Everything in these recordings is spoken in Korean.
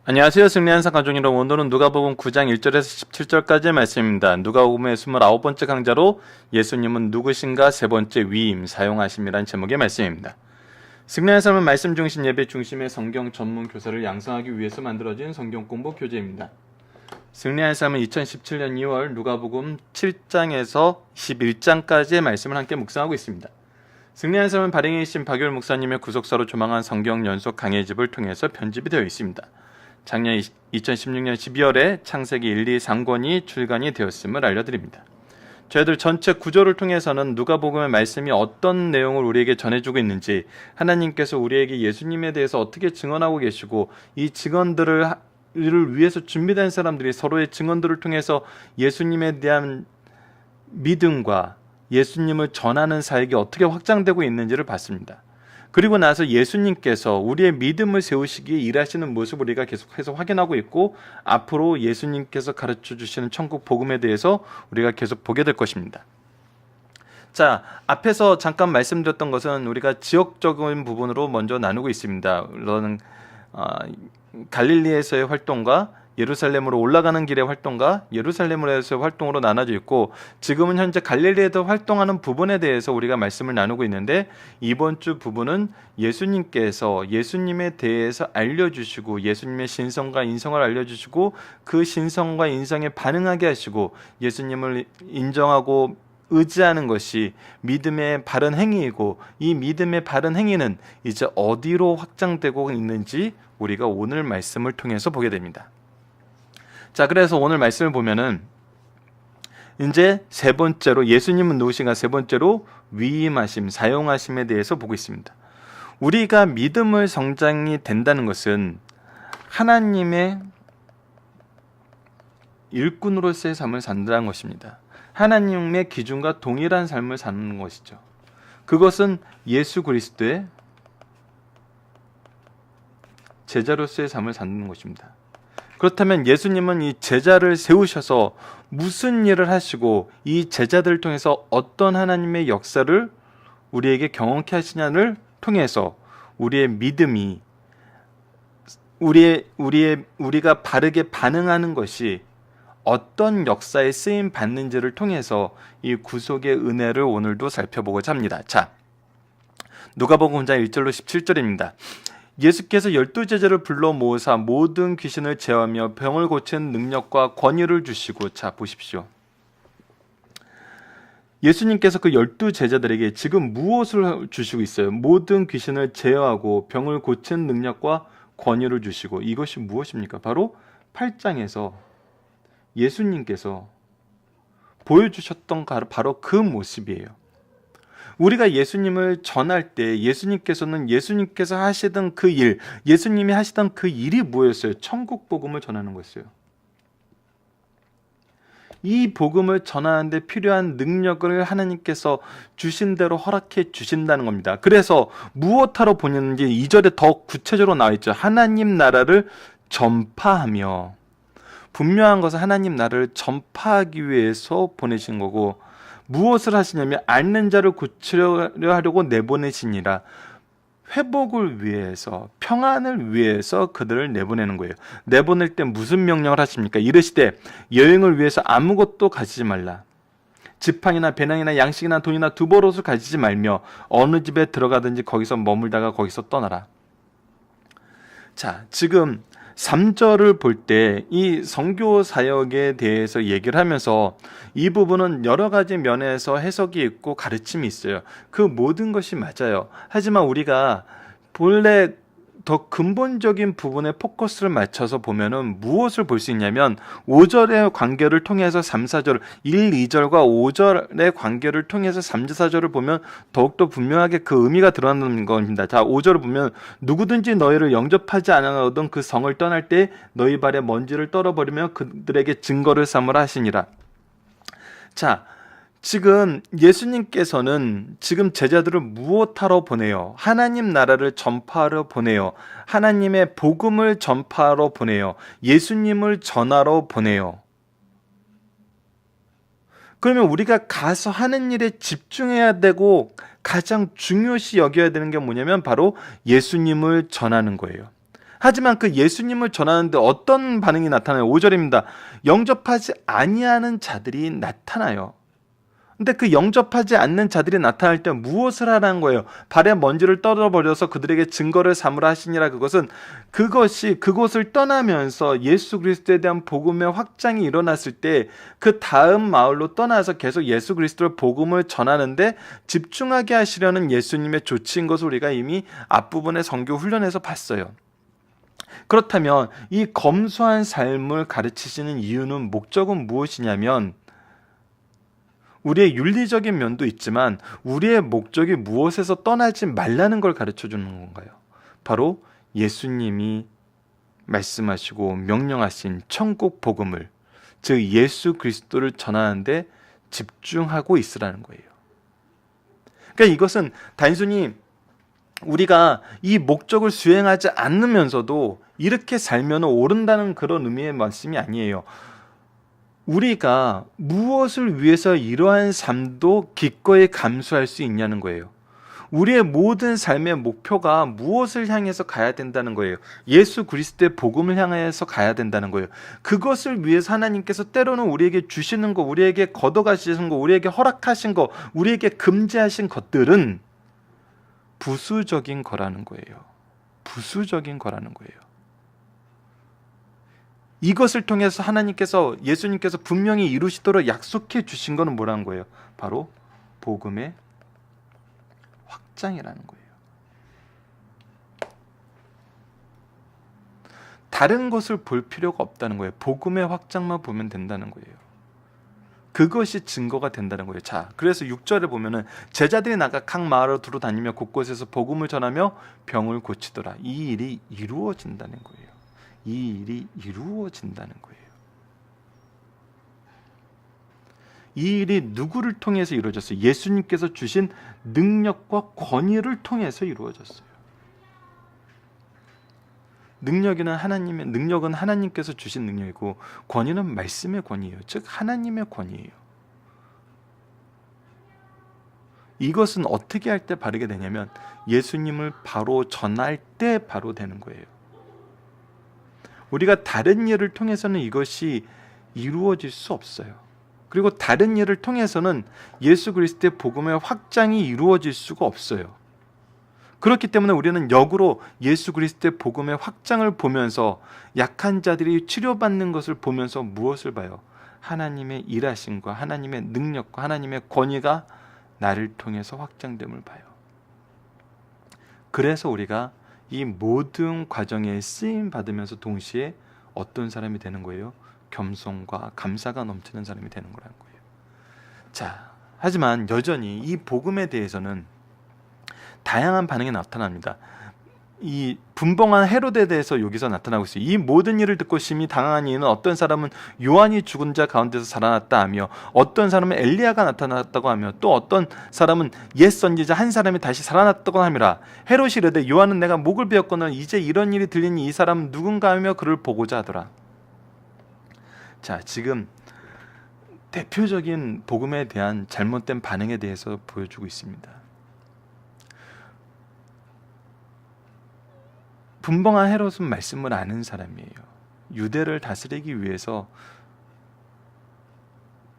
안녕하세요. 승리한 사가족 여러분, 오늘은 누가복음 9장 1절에서 17절까지의 말씀입니다. 누가복음의 29번째 강좌로 예수님은 누구신가 세 번째 위임 사용하심이란 제목의 말씀입니다. 승리한 삶은 말씀 중심 예배 중심의 성경 전문 교사를 양성하기 위해서 만들어진 성경 공부 교재입니다. 승리한 삶은 2017년 2월 누가복음 7장에서 21장까지의 말씀을 함께 묵상하고 있습니다. 승리한 삶은 발행이신 박열 목사님의 구속사로 조망한 성경 연속 강해집을 통해서 편집이 되어 있습니다. 작년 2016년 12월에 창세기 1, 2, 3권이 출간이 되었음을 알려드립니다. 저희들 전체 구조를 통해서는 누가복음의 말씀이 어떤 내용을 우리에게 전해주고 있는지, 하나님께서 우리에게 예수님에 대해서 어떻게 증언하고 계시고, 이 증언들을 위해서 준비된 사람들이 서로의 증언들을 통해서 예수님에 대한 믿음과 예수님을 전하는 사역이 어떻게 확장되고 있는지를 봤습니다. 그리고 나서 예수님께서 우리의 믿음을 세우시기에 일하시는 모습을 우리가 계속해서 확인하고 있고, 앞으로 예수님께서 가르쳐 주시는 천국 복음에 대해서 우리가 계속 보게 될 것입니다. 자, 앞에서 잠깐 말씀드렸던 것은 우리가 지역적인 부분으로 먼저 나누고 있습니다. 물론 갈릴리에서의 활동과 예루살렘으로 올라가는 길의 활동과 예루살렘에서의 활동으로 나눠져 있고, 지금은 현재 갈릴리에서 활동하는 부분에 대해서 우리가 말씀을 나누고 있는데, 이번 주 부분은 예수님께서 예수님에 대해서 알려주시고 예수님의 신성과 인성을 알려주시고 그 신성과 인성에 반응하게 하시고 예수님을 인정하고 의지하는 것이 믿음의 바른 행위이고, 이 믿음의 바른 행위는 이제 어디로 확장되고 있는지 우리가 오늘 말씀을 통해서 보게 됩니다. 자, 그래서 오늘 말씀을 보면은 이제 세 번째로 예수님은 누구신가, 세 번째로 위임하심, 사용하심에 대해서 보고 있습니다. 우리가 믿음을 성장이 된다는 것은 하나님의 일꾼으로서의 삶을 산다는 것입니다. 하나님의 기준과 동일한 삶을 사는 것이죠. 그것은 예수 그리스도의 제자로서의 삶을 사는 것입니다. 그렇다면 예수님은 이 제자를 세우셔서 무슨 일을 하시고 이 제자들을 통해서 어떤 하나님의 역사를 우리에게 경험케 하시냐를 통해서 우리의 믿음이 우리가 바르게 반응하는 것이 어떤 역사에 쓰임 받는지를 통해서 이 구속의 은혜를 오늘도 살펴보고자 합니다. 자, 누가복음 9장 1절로 17절입니다. 예수께서 12제자를 불러 모으사 모든 귀신을 제어하며 병을 고치는 능력과 권위를 주시고, 자 보십시오. 예수님께서 그 12제자들에게 지금 무엇을 주시고 있어요? 모든 귀신을 제어하고 병을 고치는 능력과 권위를 주시고, 이것이 무엇입니까? 바로 8장에서 예수님께서 보여주셨던 바로 그 모습이에요. 우리가 예수님을 전할 때 예수님께서 하시던 그 일, 예수님이 하시던 그 일이 뭐였어요? 천국 복음을 전하는 것이었어요. 이 복음을 전하는데 필요한 능력을 하나님께서 주신 대로 허락해 주신다는 겁니다. 그래서 무엇하러 보냈는지 2절에 더 구체적으로 나와 있죠. 하나님 나라를 전파하며, 분명한 것은 하나님 나라를 전파하기 위해서 보내신 거고, 무엇을 하시냐면 앓는 자를 고치려 하려고 내보내시니라. 회복을 위해서, 평안을 위해서 그들을 내보내는 거예요. 내보낼 때 무슨 명령을 하십니까? 이르시되 여행을 위해서 아무것도 가지지 말라. 지팡이나 배낭이나 양식이나 돈이나 두벌옷을 가지지 말며 어느 집에 들어가든지 거기서 머물다가 거기서 떠나라. 자, 지금 3절을 볼 때 이 선교 사역에 대해서 얘기를 하면서 이 부분은 여러 가지 면에서 해석이 있고 가르침이 있어요. 그 모든 것이 맞아요. 하지만 우리가 본래 더 근본적인 부분에 포커스를 맞춰서 보면은 무엇을 볼 수 있냐면 5절의 관계를 통해서 3, 4절, 1, 2절과 5절의 관계를 통해서 3, 4절을 보면 더욱더 분명하게 그 의미가 드러나는 겁니다. 자, 5절을 보면 누구든지 너희를 영접하지 않아오던 그 성을 떠날 때 너희 발에 먼지를 떨어버리며 그들에게 증거를 삼으라 하시니라. 자, 지금 예수님께서는 지금 제자들을 무엇하러 보내요? 하나님 나라를 전파하러 보내요. 하나님의 복음을 전파하러 보내요. 예수님을 전하러 보내요. 그러면 우리가 가서 하는 일에 집중해야 되고 가장 중요시 여겨야 되는 게 뭐냐면 바로 예수님을 전하는 거예요. 하지만 그 예수님을 전하는데 어떤 반응이 나타나요? 5절입니다. 영접하지 아니하는 자들이 나타나요. 근데 그 영접하지 않는 자들이 나타날 때 무엇을 하라는 거예요? 발에 먼지를 떨어버려서 그들에게 증거를 삼으라 하시니라. 그것이 그곳을 떠나면서 예수 그리스도에 대한 복음의 확장이 일어났을 때 그 다음 마을로 떠나서 계속 예수 그리스도의 복음을 전하는데 집중하게 하시려는 예수님의 조치인 것을 우리가 이미 앞부분의 선교 훈련에서 봤어요. 그렇다면 이 검소한 삶을 가르치시는 이유는, 목적은 무엇이냐면, 우리의 윤리적인 면도 있지만 우리의 목적이 무엇에서 떠나지 말라는 걸 가르쳐 주는 건가요? 바로 예수님이 말씀하시고 명령하신 천국 복음을, 즉 예수 그리스도를 전하는데 집중하고 있으라는 거예요. 그러니까 이것은 단순히 우리가 이 목적을 수행하지 않으면서도 이렇게 살면 옳은다는 그런 의미의 말씀이 아니에요. 우리가 무엇을 위해서 이러한 삶도 기꺼이 감수할 수 있냐는 거예요. 우리의 모든 삶의 목표가 무엇을 향해서 가야 된다는 거예요. 예수 그리스도의 복음을 향해서 가야 된다는 거예요. 그것을 위해서 하나님께서 때로는 우리에게 주시는 거, 우리에게 걷어가시는 거, 우리에게 허락하신 거, 우리에게 금지하신 것들은 부수적인 거라는 거예요. 부수적인 거라는 거예요. 이것을 통해서 하나님께서, 예수님께서 분명히 이루시도록 약속해 주신 것은 뭐라는 거예요? 바로 복음의 확장이라는 거예요. 다른 것을 볼 필요가 없다는 거예요. 복음의 확장만 보면 된다는 거예요. 그것이 증거가 된다는 거예요. 자, 그래서 6절에 보면은 제자들이 나가 각 마을로 두루 다니며 곳곳에서 복음을 전하며 병을 고치더라. 이 일이 이루어진다는 거예요. 이 일이 이루어진다는 거예요. 이 일이 누구를 통해서 이루어졌어요? 예수님께서 주신 능력과 권위를 통해서 이루어졌어요. 능력은 하나님께서 주신 능력이고, 권위는 말씀의 권위예요. 즉 하나님의 권위예요. 이것은 어떻게 할 때 바르게 되냐면 예수님을 바로 전할 때 바로 되는 거예요. 우리가 다른 일을 통해서는 이것이 이루어질 수 없어요. 그리고 다른 일을 통해서는 예수 그리스도의 복음의 확장이 이루어질 수가 없어요. 그렇기 때문에 우리는 역으로 예수 그리스도의 복음의 확장을 보면서, 약한 자들이 치료받는 것을 보면서 무엇을 봐요? 하나님의 일하심과 하나님의 능력과 하나님의 권위가 나를 통해서 확장됨을 봐요. 그래서 우리가 이 모든 과정에 쓰임 받으면서 동시에 어떤 사람이 되는 거예요? 겸손과 감사가 넘치는 사람이 되는 거라는 거예요. 자, 하지만 여전히 이 복음에 대해서는 다양한 반응이 나타납니다. 이 분봉한 헤로데에 대해서 여기서 나타나고 있어요. 이 모든 일을 듣고 심히 당황한 이는 어떤 사람은 요한이 죽은 자 가운데서 살아났다 하며, 어떤 사람은 엘리야가 나타났다고 하며, 또 어떤 사람은 옛 선지자 한 사람이 다시 살아났다고 함이라. 헤롯이 이르되 요한은 내가 목을 베었거늘 이제 이런 일이 들리니 이 사람은 누군가 하며 그를 보고자 하더라. 자, 지금 대표적인 복음에 대한 잘못된 반응에 대해서 보여주고 있습니다. 분봉한 헤롯은 말씀을 아는 사람이에요. 유대를 다스리기 위해서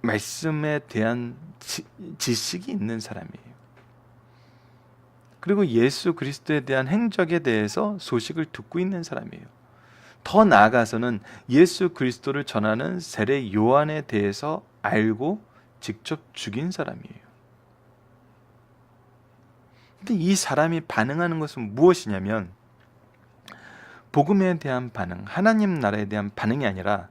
말씀에 대한 지식이 있는 사람이에요. 그리고 예수 그리스도에 대한 행적에 대해서 소식을 듣고 있는 사람이에요. 더 나아가서는 예수 그리스도를 전하는 세례 요한에 대해서 알고 직접 죽인 사람이에요. 근데 이 사람이 반응하는 것은 무엇이냐면, 복음에 대한 반응, 하나님 나라에 대한 반응이 아니라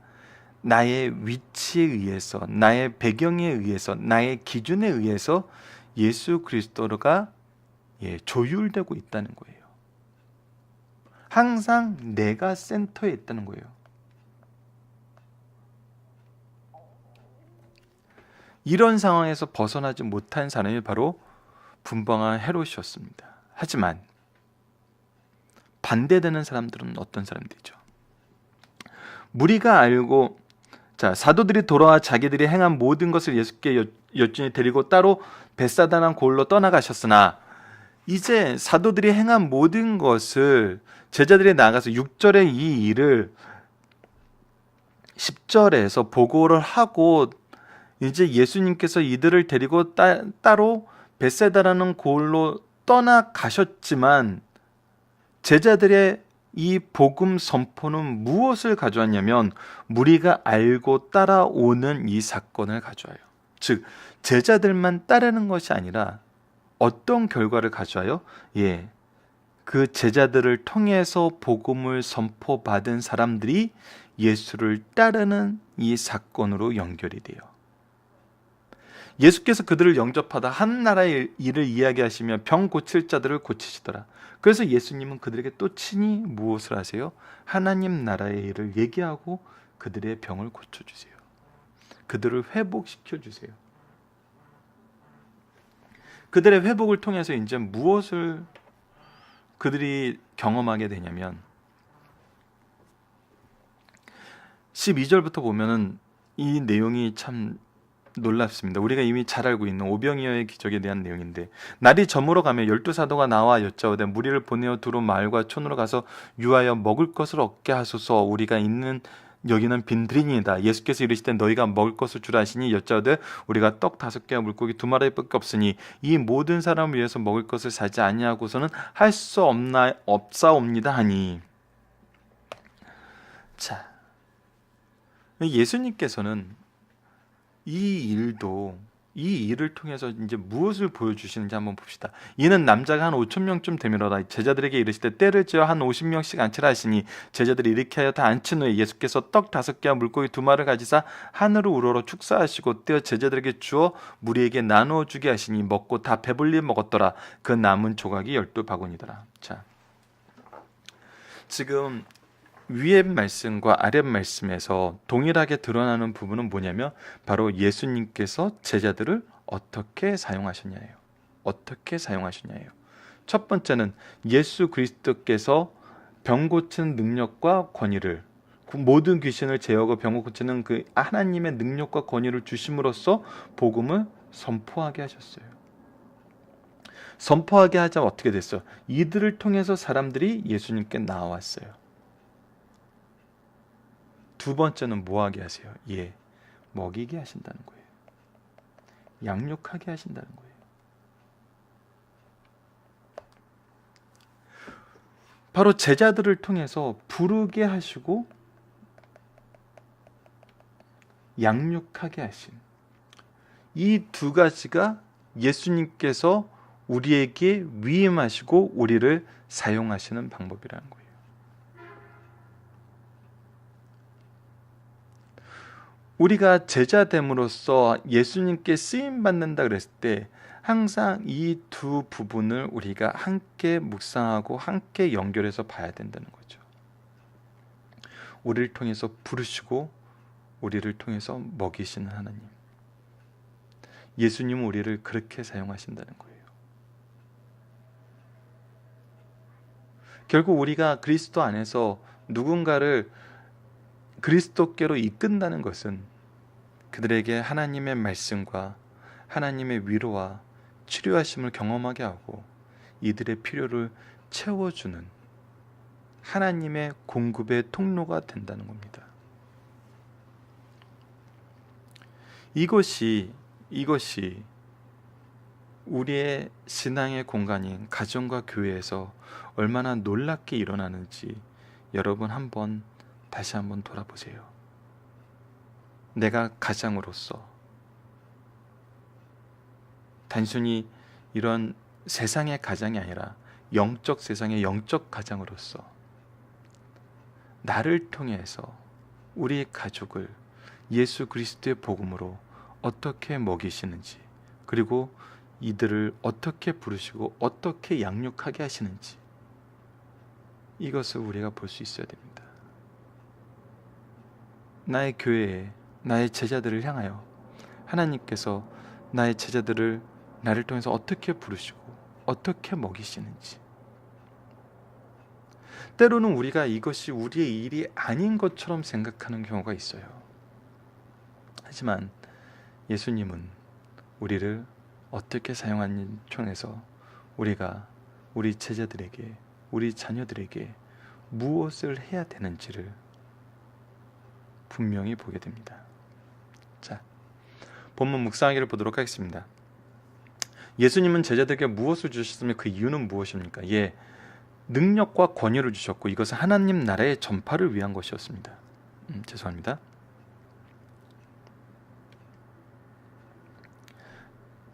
나의 위치에 의해서, 나의 배경에 의해서, 나의 기준에 의해서 예수 그리스도가 조율되고 있다는 거예요. 항상 내가 센터에 있다는 거예요. 이런 상황에서 벗어나지 못한 사람이 바로 분봉한 헤롯이었습니다. 하지만 반대되는 사람들은 어떤 사람들이죠? 무리가 알고, 자, 사도들이 돌아와 자기들이 행한 모든 것을 예수께 여쭈니 데리고 따로 벳사다란 고을로 떠나가셨으나, 이제 사도들이 행한 모든 것을 제자들이 나가서 6절의 이 일을 10절에서 보고를 하고 이제 예수님께서 이들을 데리고 따로 벳세다라는 곳으로 떠나가셨지만 제자들의 이 복음 선포는 무엇을 가져왔냐면 무리가 알고 따라오는 이 사건을 가져와요. 즉 제자들만 따르는 것이 아니라 어떤 결과를 가져와요? 그 제자들을 통해서 복음을 선포받은 사람들이 예수를 따르는 이 사건으로 연결이 돼요. 예수께서 그들을 영접하다 한 나라의 일을 이야기하시며 병 고칠 자들을 고치시더라. 그래서 예수님은 그들에게 또 친히 무엇을 하세요? 하나님 나라의 일을 얘기하고 그들의 병을 고쳐주세요. 그들을 회복시켜주세요. 그들의 회복을 통해서 이제 무엇을 그들이 경험하게 되냐면 12절부터 보면은 이 내용이 참 놀랍습니다. 우리가 이미 잘 알고 있는 오병이어의 기적에 대한 내용인데 날이 저물어 가며 12사도가 나와 여짜오되 무리를 보내어 두루 마을과 촌으로 가서 유하여 먹을 것을 얻게 하소서. 우리가 있는 여기는 빈들이니이다. 예수께서 이르시되 너희가 먹을 것을 주라 하시니 여짜오되 우리가 떡 5개와 물고기 2마리밖에 없으니 이 모든 사람을 위해서 먹을 것을 사지 아니하고서는 할 수 없사옵니다 하니. 자, 예수님께서는 이 일을 통해서 이제 무엇을 보여주시는지 한번 봅시다. 이는 남자가 한 5,000명쯤 되밀어라. 제자들에게 이르시되 때를 지어 한 50명씩 앉히라 하시니 제자들이 이렇게 하여 다 앉힌 후에 예수께서 떡 5개와 물고기 2마리를 가지사 하늘을 우러러 축사하시고 떼어 제자들에게 주어 무리에게 나누어 주게 하시니 먹고 다 배불리 먹었더라. 그 남은 조각이 12바구니더라. 자, 지금 위의 말씀과 아랫 말씀에서 동일하게 드러나는 부분은 뭐냐면 바로 예수님께서 제자들을 어떻게 사용하셨냐예요. 어떻게 사용하셨냐예요. 첫 번째는 예수 그리스도께서 병 고치는 능력과 권위를, 모든 귀신을 제어하고 병을 고치는 그 하나님의 능력과 권위를 주심으로써 복음을 선포하게 하셨어요. 선포하게 하자 어떻게 됐어요? 이들을 통해서 사람들이 예수님께 나왔어요. 두 번째는 뭐하게 하세요? 먹이게 하신다는 거예요. 양육하게 하신다는 거예요. 바로 제자들을 통해서 부르게 하시고 양육하게 하신 이 두 가지가 예수님께서 우리에게 위임하시고 우리를 사용하시는 방법이라는 거예요. 우리가 제자됨으로써 예수님께 쓰임받는다 그랬을 때 항상 이 두 부분을 우리가 함께 묵상하고 함께 연결해서 봐야 된다는 거죠. 우리를 통해서 부르시고 우리를 통해서 먹이시는 하나님. 예수님은 우리를 그렇게 사용하신다는 거예요. 결국 우리가 그리스도 안에서 누군가를 그리스도께로 이끈다는 것은 그들에게 하나님의 말씀과 하나님의 위로와 치료하심을 경험하게 하고 이들의 필요를 채워주는 하나님의 공급의 통로가 된다는 겁니다. 이것이 우리의 신앙의 공간인 가정과 교회에서 얼마나 놀랍게 일어나는지 여러분 다시 한번 돌아보세요. 내가 가장으로서 단순히 이런 세상의 가장이 아니라 영적 세상의 영적 가장으로서 나를 통해서 우리 가족을 예수 그리스도의 복음으로 어떻게 먹이시는지, 그리고 이들을 어떻게 부르시고 어떻게 양육하게 하시는지, 이것을 우리가 볼 수 있어야 됩니다. 나의 교회에 나의 제자들을 향하여 하나님께서 나의 제자들을 나를 통해서 어떻게 부르시고 어떻게 먹이시는지, 때로는 우리가 이것이 우리의 일이 아닌 것처럼 생각하는 경우가 있어요. 하지만 예수님은 우리를 어떻게 사용하는지 통해서 우리가 우리 제자들에게, 우리 자녀들에게 무엇을 해야 되는지를 분명히 보게 됩니다. 자, 본문 묵상하기를 보도록 하겠습니다. 예수님은 제자들에게 무엇을 주셨으며 그 이유는 무엇입니까? 능력과 권위를 주셨고 이것은 하나님 나라의 전파를 위한 것이었습니다. 죄송합니다.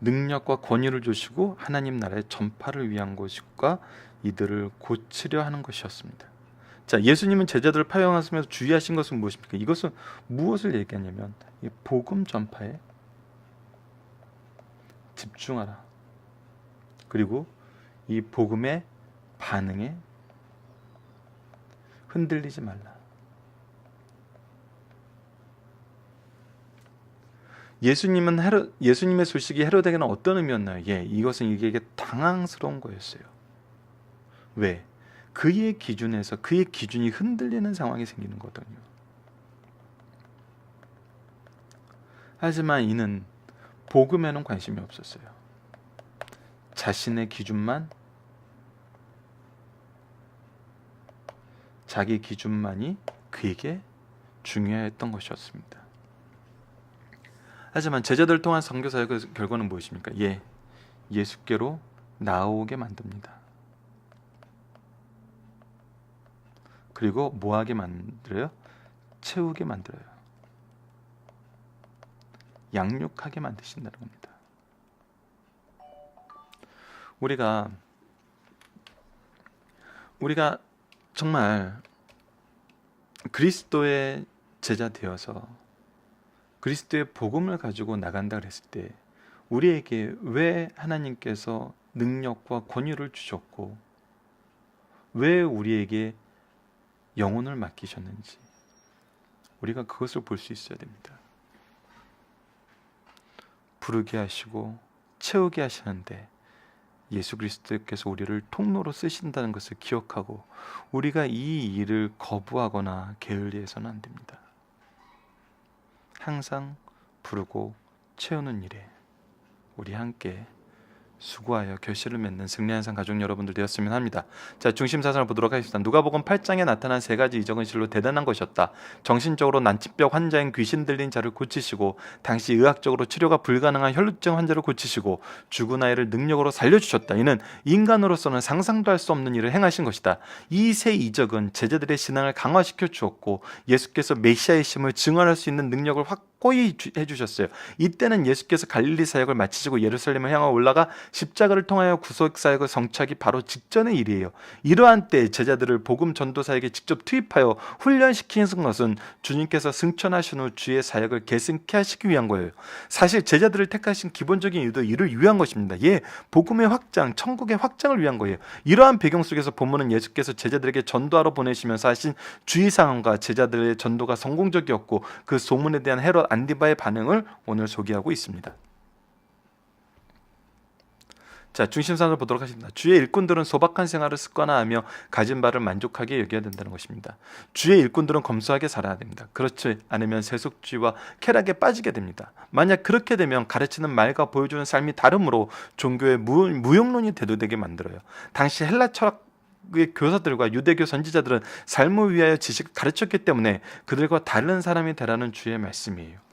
능력과 권위를 주시고 하나님 나라의 전파를 위한 것과 이들을 고치려 하는 것이었습니다. 자, 예수님은 제자들을 파송하시면서 주의하신 것은 무엇입니까? 이것은 무엇을 얘기하냐면 이 복음 전파에 집중하라. 그리고 이 복음의 반응에 흔들리지 말라. 예수님의 소식이 헤롯에게는 어떤 의미였나요? 이것은 이게 당황스러운 거였어요. 왜? 그의 기준에서 그의 기준이 흔들리는 상황이 생기는 거거든요. 하지만 이는 복음에는 관심이 없었어요. 자신의 기준만, 자기 기준만이 그에게 중요했던 것이었습니다. 하지만 제자들을 통한 선교 사역의 결과는 무엇입니까? 예수께로 나오게 만듭니다. 그리고 뭐하게 만들어요? 채우게 만들어요. 양육하게 만드신다는 겁니다. 우리가 정말 그리스도의 제자 되어서 그리스도의 복음을 가지고 나간다 그랬을 때 우리에게 왜 하나님께서 능력과 권위를 주셨고 왜 우리에게 영혼을 맡기셨는지 우리가 그것을 볼 수 있어야 됩니다. 부르게 하시고 채우게 하시는데 예수 그리스도께서 우리를 통로로 쓰신다는 것을 기억하고 우리가 이 일을 거부하거나 게을리해서는 안 됩니다. 항상 부르고 채우는 일에 우리 함께 수고하여 결실을 맺는 승리한 삶 가족 여러분들 되었으면 합니다. 자, 중심 사상을 보도록 하겠습니다. 누가복음 8장에 나타난 세 가지 이적은 실로 대단한 것이었다. 정신적으로 난치병 환자인 귀신 들린 자를 고치시고 당시 의학적으로 치료가 불가능한 혈루증 환자를 고치시고 죽은 아이를 능력으로 살려주셨다. 이는 인간으로서는 상상도 할 수 없는 일을 행하신 것이다. 이 세 이적은 제자들의 신앙을 강화시켜 주었고 예수께서 메시아이심을 증언할 수 있는 능력을 확고히 해주셨어요. 이때는 예수께서 갈릴리 사역을 마치시고 예루살렘을 향해 올라가 십자가를 통하여 구속 사역을 성취하기 바로 직전의 일이에요. 이러한 때 제자들을 복음 전도 사역에 직접 투입하여 훈련시키는 것은 주님께서 승천하신 후 주의 사역을 계승케 하시기 위한 거예요. 사실 제자들을 택하신 기본적인 이유도 이를 위한 것입니다. 복음의 확장, 천국의 확장을 위한 거예요. 이러한 배경 속에서 본문은 예수께서 제자들에게 전도하러 보내시면서 하신 주의 상황과 제자들의 전도가 성공적이었고 그 소문에 대한 헤롯 안디바의 반응을 오늘 소개하고 있습니다. 자, 중심상을 보도록 하겠습니다. 주의 일꾼들은 소박한 생활을 습관화하며 가진 바를 만족하게 여겨야 된다는 것입니다. 주의 일꾼들은 검소하게 살아야 됩니다. 그렇지 않으면 세속주의와 쾌락에 빠지게 됩니다. 만약 그렇게 되면 가르치는 말과 보여주는 삶이 다르므로 종교의 무용론이 대두되게 만들어요. 당시 헬라 철학의 교사들과 유대교 선지자들은 삶을 위하여 지식을 가르쳤기 때문에 그들과 다른 사람이 되라는 주의 말씀이에요.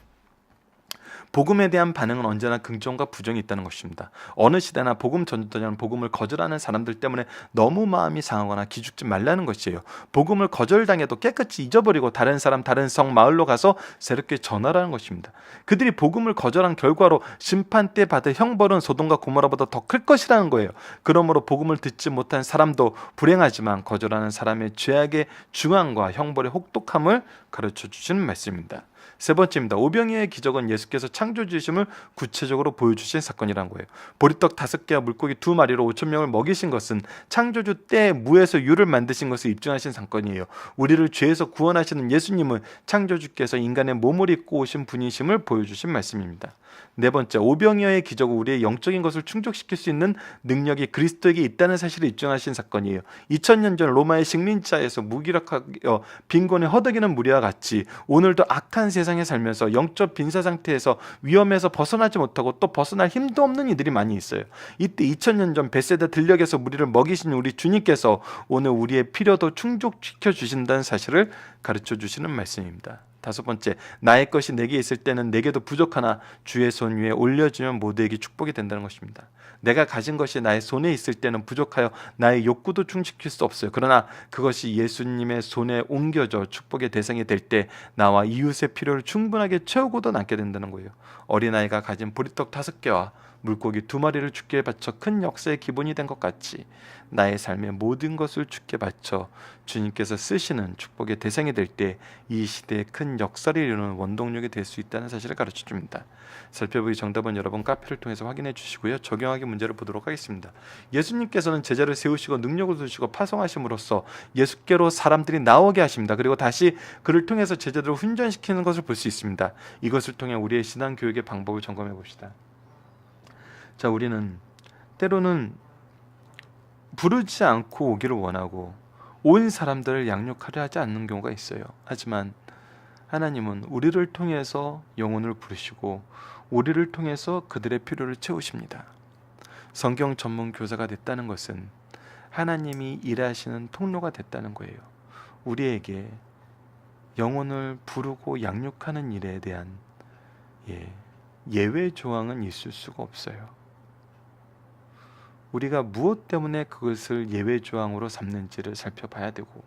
복음에 대한 반응은 언제나 긍정과 부정이 있다는 것입니다. 어느 시대나 복음 전도자는 복음을 거절하는 사람들 때문에 너무 마음이 상하거나 기죽지 말라는 것이에요. 복음을 거절당해도 깨끗이 잊어버리고 다른 사람, 다른 성, 마을로 가서 새롭게 전하라는 것입니다. 그들이 복음을 거절한 결과로 심판 때 받을 형벌은 소돔과 고모라보다 더 클 것이라는 거예요. 그러므로 복음을 듣지 못한 사람도 불행하지만 거절하는 사람의 죄악의 중앙과 형벌의 혹독함을 가르쳐 주시는 말씀입니다. 세 번째입니다. 오병이어의 기적은 예수께서 창조주이심을 구체적으로 보여주신 사건이란 거예요. 보리떡 5개와 물고기 2마리로 5,000명을 먹이신 것은 창조주 때 무에서 유를 만드신 것을 입증하신 사건이에요. 우리를 죄에서 구원하시는 예수님은 창조주께서 인간의 몸을 입고 오신 분이심을 보여주신 말씀입니다. 네 번째, 오병이어의 기적은 우리의 영적인 것을 충족시킬 수 있는 능력이 그리스도에게 있다는 사실을 입증하신 사건이에요. 2000년 전 로마의 식민지하에서 무기력하여 빈곤에 허덕이는 무리와 같이 오늘도 악한 험악한 세상에 살면서 영적 빈사 상태에서 위험에서 벗어나지 못하고 또 벗어날 힘도 없는 이들이 많이 있어요. 이때 2000년 전 벳세다 들녘에서 우리를 먹이신 우리 주님께서 오늘 우리의 필요도 충족시켜 주신다는 사실을 가르쳐 주시는 말씀입니다. 다섯 번째, 나의 것이 내게 있을 때는 내게도 부족하나 주의 손 위에 올려주면 모두에게 축복이 된다는 것입니다. 내가 가진 것이 나의 손에 있을 때는 부족하여 나의 욕구도 충족시킬 수 없어요. 그러나 그것이 예수님의 손에 옮겨져 축복의 대상이 될 때 나와 이웃의 필요를 충분하게 채우고도 남게 된다는 거예요. 어린아이가 가진 보리떡 5개와 물고기 2마리를 주께 바쳐 큰 역사의 기본이 된 것 같이 나의 삶의 모든 것을 주께 바쳐 주님께서 쓰시는 축복의 대상이 될 때 이 시대에 큰 역사를 이루는 원동력이 될 수 있다는 사실을 가르쳐 줍니다. 살펴보기 정답은 여러분 카페를 통해서 확인해 주시고요. 적용하기 문제를 보도록 하겠습니다. 예수님께서는 제자를 세우시고 능력을 주시고 파송하심으로써 예수께로 사람들이 나오게 하십니다. 그리고 다시 그를 통해서 제자들을 훈련시키는 것을 볼 수 있습니다. 이것을 통해 우리의 신앙 교육의 방법을 점검해 봅시다. 자, 우리는 때로는 부르지 않고 오기를 원하고 온 사람들을 양육하려 하지 않는 경우가 있어요. 하지만 하나님은 우리를 통해서 영혼을 부르시고 우리를 통해서 그들의 필요를 채우십니다. 성경 전문 교사가 됐다는 것은 하나님이 일하시는 통로가 됐다는 거예요. 우리에게 영혼을 부르고 양육하는 일에 대한 예외 조항은 있을 수가 없어요. 우리가 무엇 때문에 그것을 예외 조항으로 삼는지를 살펴봐야 되고,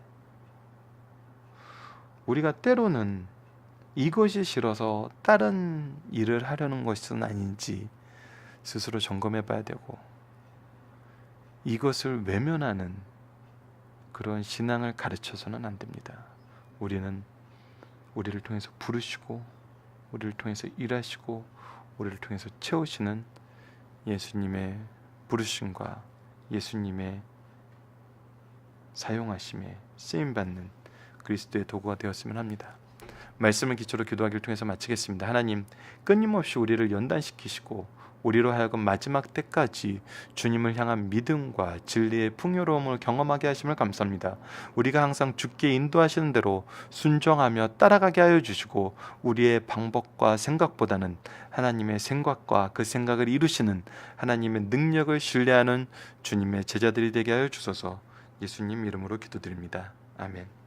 우리가 때로는 이것이 싫어서 다른 일을 하려는 것은 아닌지 스스로 점검해 봐야 되고, 이것을 외면하는 그런 신앙을 가르쳐서는 안 됩니다. 우리는 우리를 통해서 부르시고 우리를 통해서 일하시고 우리를 통해서 채우시는 예수님의 부르심과 예수님의 사용하심에 쓰임받는 그리스도의 도구가 되었으면 합니다. 말씀을 기초로 기도하기를 통해서 마치겠습니다. 하나님, 끊임없이 우리를 연단시키시고 우리로 하여금 마지막 때까지 주님을 향한 믿음과 진리의 풍요로움을 경험하게 하심을 감사합니다. 우리가 항상 주께 인도하시는 대로 순종하며 따라가게 하여 주시고 우리의 방법과 생각보다는 하나님의 생각과 그 생각을 이루시는 하나님의 능력을 신뢰하는 주님의 제자들이 되게 하여 주소서. 예수님 이름으로 기도드립니다. 아멘.